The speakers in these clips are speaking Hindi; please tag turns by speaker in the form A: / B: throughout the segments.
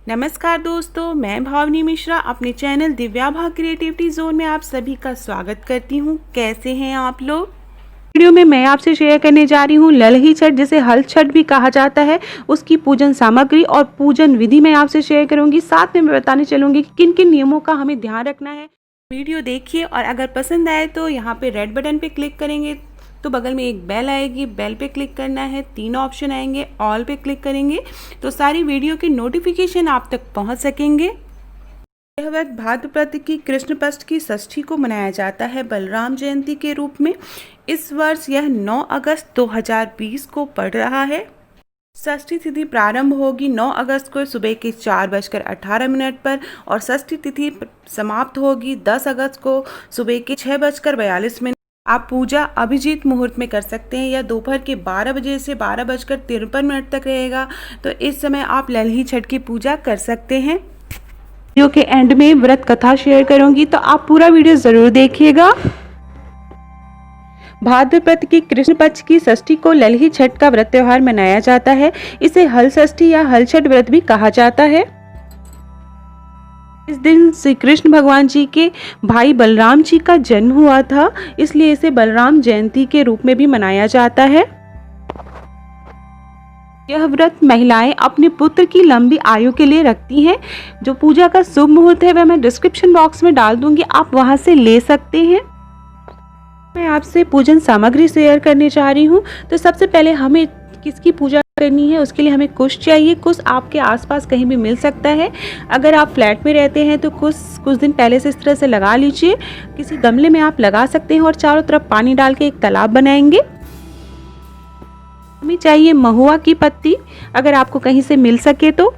A: नमस्कार दोस्तों, मैं भावनी मिश्रा अपने चैनल दिव्या भाग क्रिएटिविटी जोन में आप सभी का स्वागत करती हूँ। कैसे हैं आप लोग? वीडियो में मैं आपसे शेयर करने जा रही हूँ ललही छठ, जिसे हल छठ भी कहा जाता है, उसकी पूजन सामग्री और पूजन विधि मैं आपसे शेयर करूँगी। साथ में मैं बताने चलूँगी कि किन किन नियमों का हमें ध्यान रखना है। वीडियो देखिए और अगर पसंद आए तो यहाँ पे रेड बटन पे क्लिक करेंगे तो बगल में एक बेल आएगी, बेल पे क्लिक करना है। 3 ऑप्शन आएंगे, ऑल पे क्लिक करेंगे तो सारी वीडियो की नोटिफिकेशन आप तक पहुंच सकेंगे। यह व्रत भाद्रपद की कृष्ण पक्ष की षष्ठी को मनाया जाता है बलराम जयंती के रूप में। इस वर्ष यह 9 अगस्त 2020 को पड़ रहा है। षष्ठी तिथि प्रारंभ होगी 9 अगस्त को सुबह के 4:18 पर और षष्ठी तिथि समाप्त होगी 10 अगस्त को सुबह के 6:42। आप पूजा अभिजीत मुहूर्त में कर सकते हैं या दोपहर के 12 बजे से 12:53 तक रहेगा। तो इस समय आप ललही छठ की पूजा कर सकते हैं। वीडियो के एंड में व्रत कथा शेयर करूंगी तो आप पूरा वीडियो जरूर देखिएगा। भाद्रपद की कृष्ण पक्ष की षष्ठी को ललही छठ का व्रत त्योहार मनाया जाता है। इसे हल षष्ठी या हल छठ व्रत भी कहा जाता है। इस दिन श्री कृष्ण भगवान जी के भाई बलराम जी का जन्म हुआ था, इसलिए इसे बलराम जयंती के रूप में भी मनाया जाता है। यह व्रत महिलाएं अपने पुत्र की लंबी आयु के लिए रखती हैं। जो पूजा का शुभ मुहूर्त है वह मैं डिस्क्रिप्शन बॉक्स में डाल दूंगी, आप वहां से ले सकते हैं। मैं आपसे पूजन सामग्री शेयर करने जा रही हूँ। तो सबसे पहले हमें किसकी पूजा करनी है, उसके लिए हमें कुश चाहिए। कुश आपके आसपास कहीं भी मिल सकता है। अगर आप फ्लैट में रहते हैं तो कुछ दिन पहले से इस तरह से लगा लीजिए। किसी गमले में आप लगा सकते हैं और चारों तरफ पानी डाल के एक तालाब बनाएंगे। हमें चाहिए महुआ की पत्ती, अगर आपको कहीं से मिल सके तो।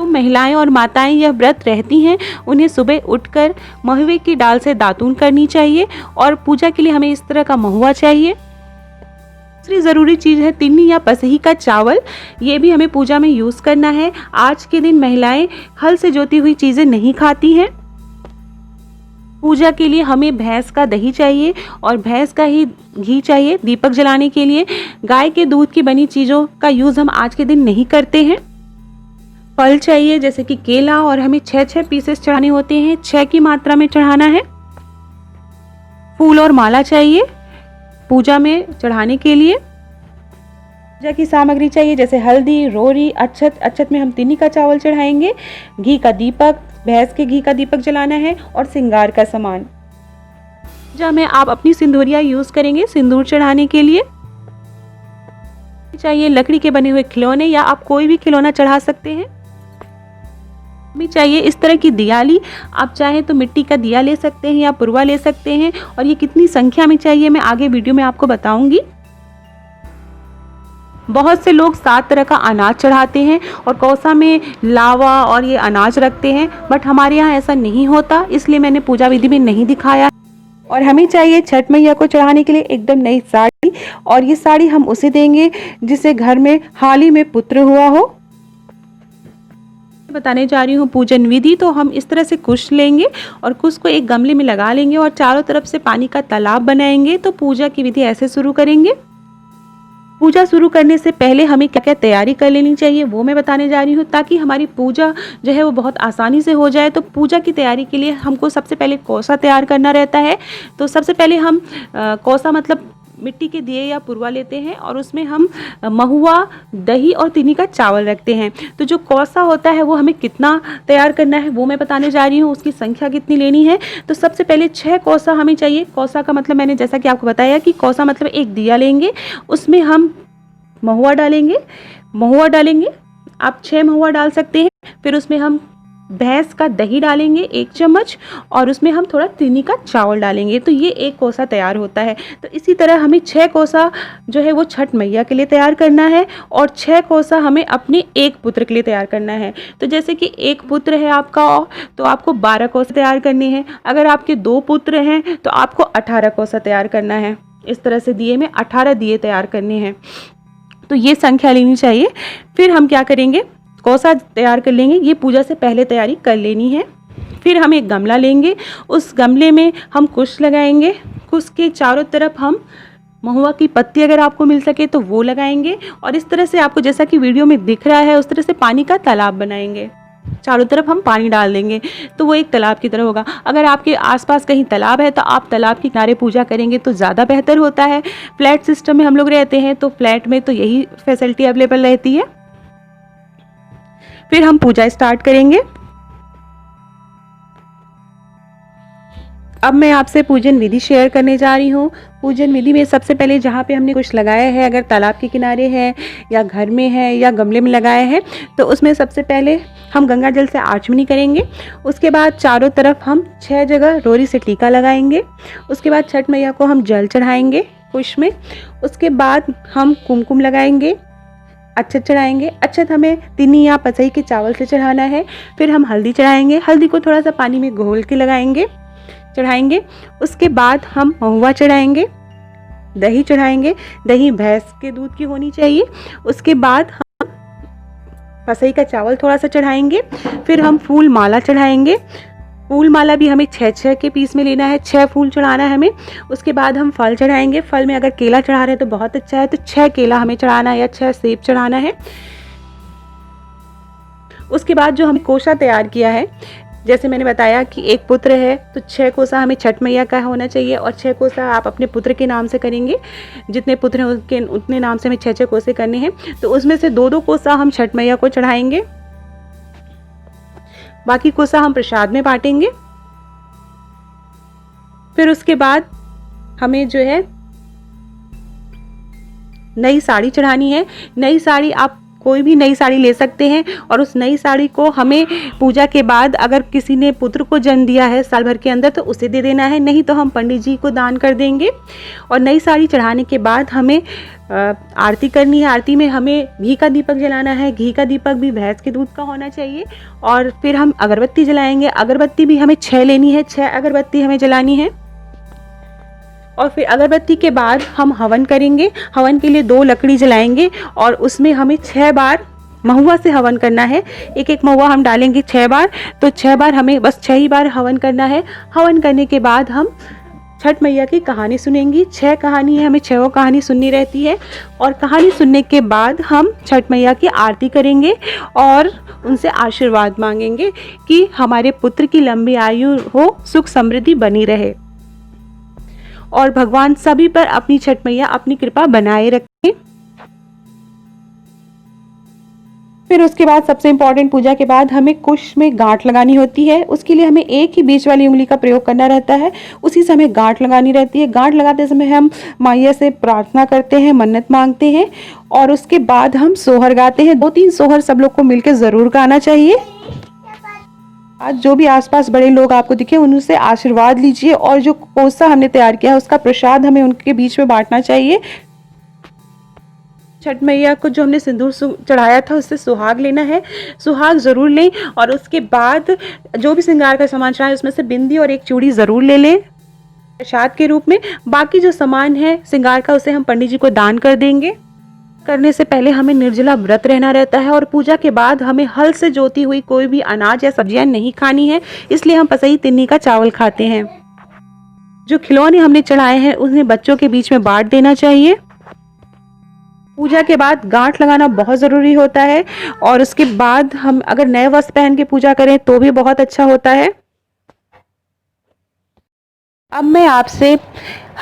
A: महिलाएं और माताएं यह व्रत रहती हैं, उन्हें सुबह उठकर महुए की डाल से दातून करनी चाहिए और पूजा के लिए हमें इस तरह का महुआ चाहिए। दूसरी ज़रूरी चीज़ है तिन्नी या पसही का चावल, ये भी हमें पूजा में यूज़ करना है। आज के दिन महिलाएं हल से जोती हुई चीज़ें नहीं खाती हैं। पूजा के लिए हमें भैंस का दही चाहिए और भैंस का ही घी चाहिए दीपक जलाने के लिए। गाय के दूध की बनी चीज़ों का यूज़ हम आज के दिन नहीं करते हैं। फल चाहिए जैसे कि केला, और हमें 6 पीसेस चढ़ाने होते हैं, 6 की मात्रा में चढ़ाना है। फूल और माला चाहिए पूजा में चढ़ाने के लिए। पूजा की सामग्री चाहिए जैसे हल्दी, रोरी, अक्षत। अक्षत में हम तिन्नी का चावल चढ़ाएंगे। घी का दीपक, भैंस के घी का दीपक जलाना है और श्रृंगार का सामान। पूजा में आप अपनी सिंदूरिया यूज करेंगे सिंदूर चढ़ाने के लिए। चाहिए लकड़ी के बने हुए खिलौने या आप कोई भी खिलौना चढ़ा सकते हैं। हमें चाहिए इस तरह की दियाली, आप चाहें तो मिट्टी का दिया ले सकते हैं या पुरवा ले सकते हैं। और ये कितनी संख्या में चाहिए मैं आगे वीडियो में आपको बताऊंगी। बहुत से लोग 7 तरह का अनाज चढ़ाते हैं और कौसा में लावा और ये अनाज रखते हैं, बट हमारे यहाँ ऐसा नहीं होता, इसलिए मैंने पूजा विधि में नहीं दिखाया। और हमें चाहिए छठ मैया को चढ़ाने के लिए एकदम नई साड़ी, और ये साड़ी हम उसे देंगे जिसे घर में हाल ही में पुत्र हुआ हो। बताने जा रही हूँ पूजन विधि। तो हम इस तरह से कुश लेंगे और कुश को एक गमले में लगा लेंगे और चारों तरफ से पानी का तालाब बनाएंगे। तो पूजा की विधि ऐसे शुरू करेंगे। पूजा शुरू करने से पहले हमें क्या क्या तैयारी कर लेनी चाहिए वो मैं बताने जा रही हूँ, ताकि हमारी पूजा जो है वो बहुत आसानी से हो जाए। तो पूजा की तैयारी के लिए हमको सबसे पहले कौसा तैयार करना रहता है। तो सबसे पहले हम कौसा मतलब मिट्टी के दिए या पुरवा लेते हैं और उसमें हम महुआ, दही और तिन्नी का चावल रखते हैं। तो जो कौसा होता है वो हमें कितना तैयार करना है वो मैं बताने जा रही हूँ, उसकी संख्या कितनी लेनी है। तो सबसे पहले 6 कौसा हमें चाहिए। कौसा का मतलब मैंने जैसा कि आपको बताया कि कौसा मतलब एक दिया लेंगे, उसमें हम महुआ डालेंगे। आप 6 महुआ डाल सकते हैं। फिर उसमें हम भैंस का दही डालेंगे 1 चम्मच और उसमें हम थोड़ा तिन्नी का चावल डालेंगे। तो ये 1 कौसा तैयार होता है। तो इसी तरह हमें 6 कौसा जो है वो छठ मैया के लिए तैयार करना है और 6 कौसा हमें अपने 1 पुत्र के लिए तैयार करना है। तो जैसे कि 1 पुत्र है आपका तो आपको 12 कौसा तैयार करने हैं। अगर आपके 2 पुत्र हैं तो आपको 18 कौसा तैयार करना है। इस तरह से दिए में 18 दिए तैयार करने हैं। तो ये संख्या लेनी चाहिए। फिर हम क्या करेंगे, कौसा तैयार कर लेंगे, ये पूजा से पहले तैयारी कर लेनी है। फिर हम एक गमला लेंगे, उस गमले में हम कुश लगाएंगे। कुश के चारों तरफ हम महुआ की पत्ती अगर आपको मिल सके तो वो लगाएंगे और इस तरह से आपको जैसा कि वीडियो में दिख रहा है उस तरह से पानी का तालाब बनाएंगे। चारों तरफ हम पानी डाल देंगे तो वो एक तालाब की तरह होगा। अगर आपके आसपास कहीं तालाब है तो आप तालाब के किनारे पूजा करेंगे तो ज़्यादा बेहतर होता है। फ्लैट सिस्टम में हम लोग रहते हैं तो फ्लैट में तो यही फैसिलिटी अवेलेबल रहती है। फिर हम पूजा स्टार्ट करेंगे। अब मैं आपसे पूजन विधि शेयर करने जा रही हूँ। पूजन विधि में सबसे पहले जहाँ पे हमने कुछ लगाया है, अगर तालाब के किनारे है या घर में है या गमले में लगाया है, तो उसमें सबसे पहले हम गंगा जल से आचमनी करेंगे। उसके बाद चारों तरफ हम 6 जगह रोरी से टीका लगाएंगे। उसके बाद छठ मैया को हम जल चढ़ाएंगे कुश में। उसके बाद हम कुमकुम लगाएंगे, अक्षत चढ़ाएंगे। अक्षत हमें तिन्नी या पसई के चावल से चढ़ाना है। फिर हम हल्दी चढ़ाएंगे, हल्दी को थोड़ा सा पानी में घोल के लगाएंगे, चढ़ाएंगे। उसके बाद हम महुआ चढ़ाएंगे, दही चढ़ाएंगे, दही भैंस के दूध की होनी चाहिए। उसके बाद हम पसई का चावल थोड़ा सा चढ़ाएंगे। फिर हम फूल माला चढ़ाएंगे। फूल माला भी हमें 6-6 के पीस में लेना है, 6 फूल चढ़ाना है हमें। उसके बाद हम फल चढ़ाएंगे। फल में अगर केला चढ़ा रहे हैं तो बहुत अच्छा है, तो 6 केला हमें चढ़ाना है या 6 सेब चढ़ाना है। उसके बाद जो हमने कोसा तैयार किया है, जैसे मैंने बताया कि एक पुत्र है तो 6 कोसा हमें छठ मैया का होना चाहिए और 6 कोसा आप अपने पुत्र के नाम से करेंगे। जितने पुत्र हैं उनके उतने नाम से हमें 6-6 कोसे करने हैं। तो उसमें से 2-2 कोसा हम छठ मैया को चढ़ाएंगे, बाकी कोसा हम प्रसाद में बांटेंगे। फिर उसके बाद हमें जो है नई साड़ी चढ़ानी है। नई साड़ी आप कोई भी नई साड़ी ले सकते हैं और उस नई साड़ी को हमें पूजा के बाद अगर किसी ने पुत्र को जन्म दिया है साल भर के अंदर तो उसे दे देना है, नहीं तो हम पंडित जी को दान कर देंगे। और नई साड़ी चढ़ाने के बाद हमें आरती करनी है। आरती में हमें घी का दीपक जलाना है। घी का दीपक भी भैंस के दूध का होना चाहिए। और फिर हम अगरबत्ती जलाएंगे। अगरबत्ती भी हमें 6 लेनी है, 6 अगरबत्ती हमें जलानी है। और फिर अगरबत्ती के बाद हम हवन करेंगे। हवन के लिए 2 लकड़ी जलाएंगे और उसमें हमें 6 बार महुआ से हवन करना है। एक महुआ हम डालेंगे 6 बार, तो 6 बार हमें बस 6 ही बार हवन करना है। हवन करने के बाद हम छठ मैया की कहानी सुनेंगी। 6 कहानी है, हमें 6 कहानी सुननी रहती है। और कहानी सुनने के बाद हम छठ मैया की आरती करेंगे और उनसे आशीर्वाद मांगेंगे कि हमारे पुत्र की लंबी आयु हो, सुख समृद्धि बनी रहे और भगवान सभी पर अपनी छठ मैया अपनी कृपा बनाए रखें। फिर उसके बाद सबसे इम्पॉर्टेंट, पूजा के बाद हमें कुश में गांठ लगानी होती है। उसके लिए हमें एक ही बीच वाली उंगली का प्रयोग करना रहता है, उसी से हमें गांठ लगानी रहती है। गांठ लगाते समय हम मैया से प्रार्थना करते हैं, मन्नत मांगते हैं और उसके बाद हम सोहर गाते हैं। 2-3 सोहर सब लोग को मिलकर ज़रूर गाना चाहिए। आज जो भी आसपास बड़े लोग आपको दिखे उनसे आशीर्वाद लीजिए और जो कोसा हमने तैयार किया है उसका प्रसाद हमें उनके बीच में बांटना चाहिए। छठ मैया को जो हमने सिंदूर चढ़ाया था उससे सुहाग लेना है, सुहाग ज़रूर लें। और उसके बाद जो भी श्रृंगार का सामान चढ़ाए उसमें से बिंदी और एक चूड़ी ज़रूर ले लें प्रसाद के रूप में। बाकी जो सामान है श्रृंगार का उसे हम पंडित जी को दान कर देंगे। करने से पहले हमें निर्जला व्रत रहना रहता है और पूजा के बाद हमें हल से जोती हुई कोई भी अनाज या सब्जियां नहीं खानी है, इसलिए हम पसई तिन्नी का चावल खाते हैं। जो खिलौने हमने चढ़ाए हैं उन्हें बच्चों के बीच में बांट देना चाहिए। पूजा के बाद गांठ लगाना बहुत ज़रूरी होता है और उसके बाद हम अगर नए वस्त्र पहन के पूजा करें तो भी बहुत अच्छा होता है। अब मैं आपसे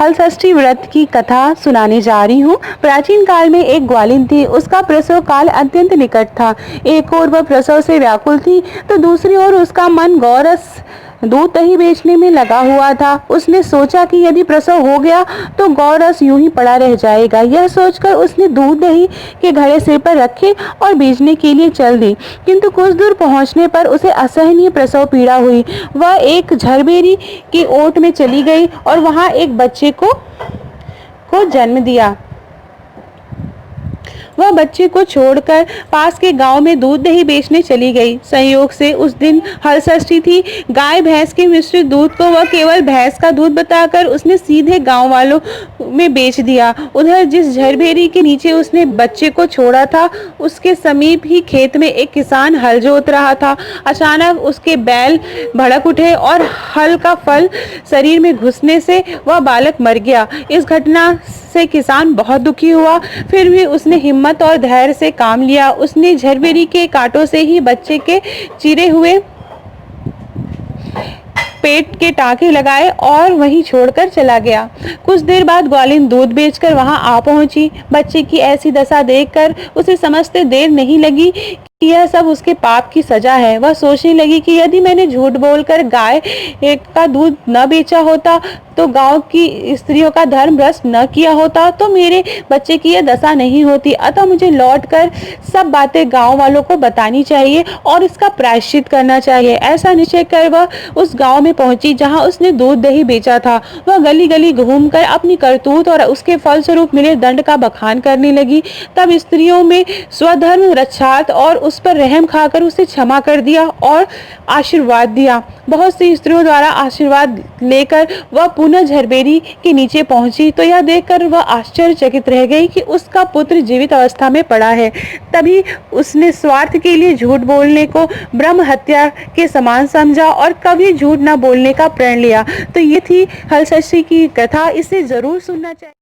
A: हलषष्ठी व्रत की कथा सुनाने जा रही हूँ। प्राचीन काल में एक ग्वालिन थी, उसका प्रसव काल अत्यंत निकट था। एक ओर वह प्रसव से व्याकुल थी तो दूसरी ओर उसका मन गौरस दूध दही बेचने में लगा हुआ था। उसने सोचा कि यदि प्रसव हो गया तो गौरस यूं ही पड़ा रह जाएगा। यह सोचकर उसने दूध दही के घड़े सिर पर रखे और बेचने के लिए चल दी, किंतु कुछ दूर पहुंचने पर उसे असहनीय प्रसव पीड़ा हुई। वह एक झरबेरी की ओट में चली गई और वहां एक बच्चे को जन्म दिया। वह बच्चे को छोड़कर पास के गांव में दूध दही बेचने चली गई। संयोग से उस दिन हलषष्ठी थी। गाय भैंस के मिश्रित दूध को वह केवल भैंस का दूध बताकर उसने सीधे गांव वालों में बेच दिया। उधर जिस झरबेरी के नीचे उसने बच्चे को छोड़ा था उसके समीप ही खेत में एक किसान हल जोत रहा था। अचानक उसके बैल भड़क उठे और हल का फल शरीर में घुसने से वह बालक मर गया। इस घटना से किसान बहुत दुखी हुआ। फिर भी उसने हिम्मत और धैर्य से काम लिया। उसने झरबेरी के कांटों से ही बच्चे के चिरे हुए पेट के टाँके लगाए और वहीं छोड़कर चला गया। कुछ देर बाद ग्वालिन दूध बेचकर वहां आ पहुंची। बच्चे की ऐसी दशा देखकर उसे समझते देर नहीं लगी कि यह सब उसके पाप की सजा है। वह सोचने लगी कि यदि मैंने झूठ बोलकर गाय का दूध न बेचा होता, तो गांव की स्त्रियों का धर्म भ्रष्ट न किया होता, तो मेरे बच्चे की यह दशा नहीं होती। अतः मुझे लौटकर सब बातें गांव वालों को बतानी चाहिए और इसका प्रायश्चित करना चाहिए। ऐसा निश्चय कर वह उस गांव में पहुंची जहां उसने दूध दही बेचा था। वह गली गली घूमकर अपनी करतूत और उसके फलस्वरूप मिले दंड का बखान करने लगी। तब स्त्रियों में स्वधर्म रक्षार्थ और उस पर रहम खाकर उसे क्षमा कर दिया और आशीर्वाद दिया। बहुत सी स्त्रियों द्वारा आशीर्वाद लेकर वह पुनः झरबेरी के नीचे पहुंची तो यह देखकर वह आश्चर्यचकित रह गई कि उसका पुत्र जीवित अवस्था में पड़ा है। तभी उसने स्वार्थ के लिए झूठ बोलने को ब्रह्म हत्या के समान समझा और कभी झूठ न बोलने का प्रण लिया। तो ये थी हलषष्ठी की कथा, इसे जरूर सुनना चाहिए।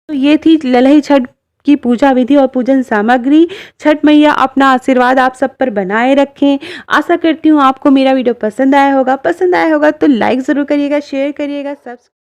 A: तो ये थी ललही छठ की पूजा विधि और पूजन सामग्री। छठ मैया अपना आशीर्वाद आप सब पर बनाए रखें। आशा करती हूँ आपको मेरा वीडियो पसंद आया होगा तो लाइक ज़रूर करिएगा, शेयर करिएगा, सब्सक्राइब